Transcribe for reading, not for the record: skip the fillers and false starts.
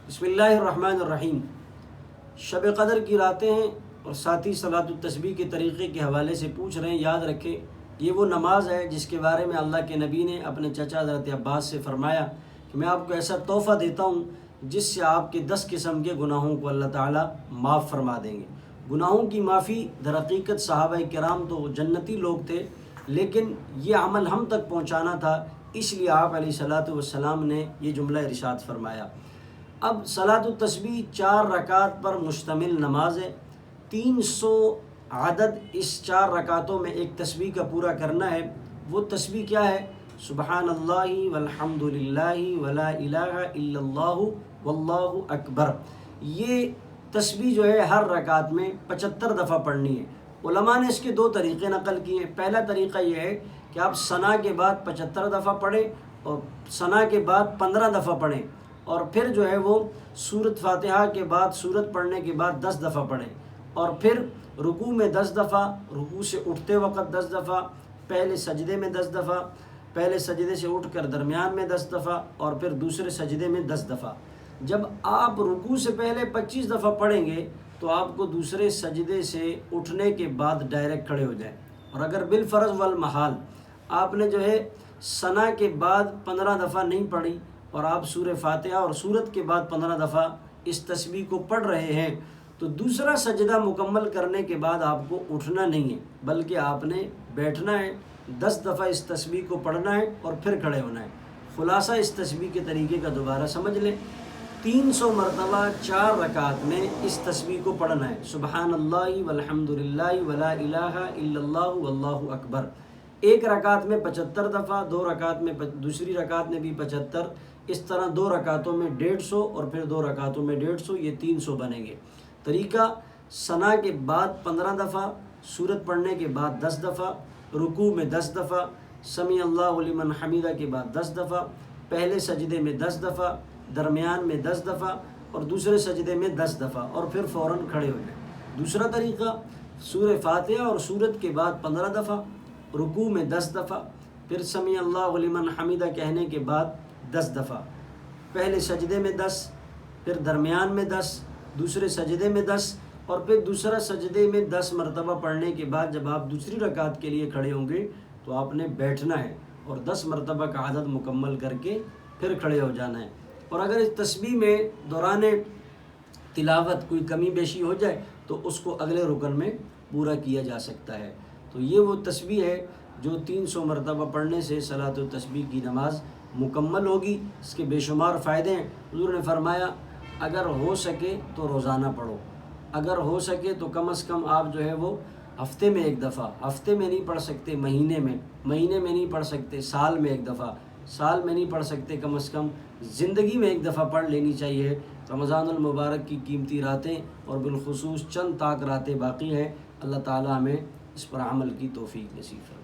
بسم اللہ الرحمن الرحیم۔ شب قدر کی راتیں ہیں اور ساتھی صلاۃ التسبیح کے طریقے کے حوالے سے پوچھ رہے ہیں۔ یاد رکھیں یہ وہ نماز ہے جس کے بارے میں اللہ کے نبی نے اپنے چچا حضرت عباس سے فرمایا کہ میں آپ کو ایسا تحفہ دیتا ہوں جس سے آپ کے 10 قسم کے گناہوں کو اللہ تعالیٰ معاف فرما دیں گے۔ گناہوں کی معافی در حقیقت صحابہ کرام تو جنتی لوگ تھے، لیکن یہ عمل ہم تک پہنچانا تھا، اس لیے آپ علیہ الصلاۃ والسلام نے یہ جملہ ارشاد فرمایا۔ اب صلاۃ التسبیح 4 رکعت پر مشتمل نماز ہے۔ 300 عدد اس 4 رکعتوں میں ایک تسبیح کا پورا کرنا ہے۔ وہ تسبیح کیا ہے؟ سبحان اللہ والحمد للہ ولا الہ الا اللہ واللہ اکبر۔ یہ تسبیح جو ہے ہر رکعت میں 75 دفعہ پڑھنی ہے۔ علماء نے اس کے 2 طریقے نقل کیے ہیں۔ پہلا طریقہ یہ ہے کہ آپ ثنا کے بعد 75 دفعہ پڑھیں اور ثنا کے بعد 15 دفعہ پڑھیں، اور پھر جو ہے وہ سورۃ فاتحہ کے بعد سورت پڑھنے کے بعد 10 دفعہ پڑھیں، اور پھر رکوع میں 10 دفعہ، رکوع سے اٹھتے وقت 10 دفعہ، پہلے سجدے میں 10 دفعہ، پہلے سجدے سے اٹھ کر درمیان میں 10 دفعہ، اور پھر دوسرے سجدے میں 10 دفعہ۔ جب آپ رکوع سے پہلے 25 دفعہ پڑھیں گے تو آپ کو دوسرے سجدے سے اٹھنے کے بعد ڈائریکٹ کھڑے ہو جائیں۔ اور اگر بالفرض والمحال آپ نے جو ہے ثنا کے بعد 15 دفعہ نہیں پڑھی اور آپ سورہ فاتحہ اور سورت کے بعد 15 دفعہ اس تسبیح کو پڑھ رہے ہیں، تو دوسرا سجدہ مکمل کرنے کے بعد آپ کو اٹھنا نہیں ہے، بلکہ آپ نے بیٹھنا ہے، 10 دفعہ اس تسبیح کو پڑھنا ہے اور پھر کھڑے ہونا ہے۔ خلاصہ اس تسبیح کے طریقے کا دوبارہ سمجھ لیں۔ 300 مرتبہ 4 رکعت میں اس تسبیح کو پڑھنا ہے۔ سبحان اللہ والحمد للہ ولا الہ الا اللہ واللہ اکبر۔ ایک رکعت میں 75 دفعہ، 2 رکعت میں دوسری رکعت میں بھی 75، اس طرح 2 رکعتوں میں 150 اور پھر 2 رکعتوں میں 150، یہ 300 بنیں گے۔ طریقہ: ثنا کے بعد 15 دفعہ، سورت پڑھنے کے بعد 10 دفعہ، رکوع میں 10 دفعہ، سمیع اللہ لمن حمیدہ کے بعد 10 دفعہ، پہلے سجدے میں 10 دفعہ، درمیان میں 10 دفعہ اور دوسرے سجدے میں 10 دفعہ، اور پھر فوراً کھڑے ہو جائیں۔ دوسرا طریقہ: سورہ فاتحہ اور سورت کے بعد 15 دفعہ، رکوع میں 10 دفعہ، پھر سمیع اللہ لمن حمیدہ کہنے کے بعد 10 دفعہ، پہلے سجدے میں 10، پھر درمیان میں 10، دوسرے سجدے میں 10، اور پھر دوسرا سجدے میں 10 مرتبہ پڑھنے کے بعد جب آپ دوسری رکعت کے لیے کھڑے ہوں گے تو آپ نے بیٹھنا ہے اور 10 مرتبہ کا عدد مکمل کر کے پھر کھڑے ہو جانا ہے۔ اور اگر اس تسبیح میں دوران تلاوت کوئی کمی بیشی ہو جائے تو اس کو اگلے رکن میں پورا کیا جا سکتا ہے۔ تو یہ وہ تسبیح ہے جو 300 مرتبہ پڑھنے سے صلاۃ التسبیح کی نماز مکمل ہوگی۔ اس کے بے شمار فائدے ہیں۔ حضور نے فرمایا اگر ہو سکے تو روزانہ پڑھو، اگر ہو سکے تو کم از کم آپ جو ہے وہ ہفتے میں 1 دفعہ، ہفتے میں نہیں پڑھ سکتے مہینے میں نہیں پڑھ سکتے سال میں 1 دفعہ، سال میں نہیں پڑھ سکتے کم از کم زندگی میں 1 دفعہ پڑھ لینی چاہیے۔ رمضان المبارک کی قیمتی راتیں اور بالخصوص چند طاق راتیں باقی ہیں۔ اللہ تعالیٰ ہمیں اس پر عمل کی توفیق نصیب فرمائے۔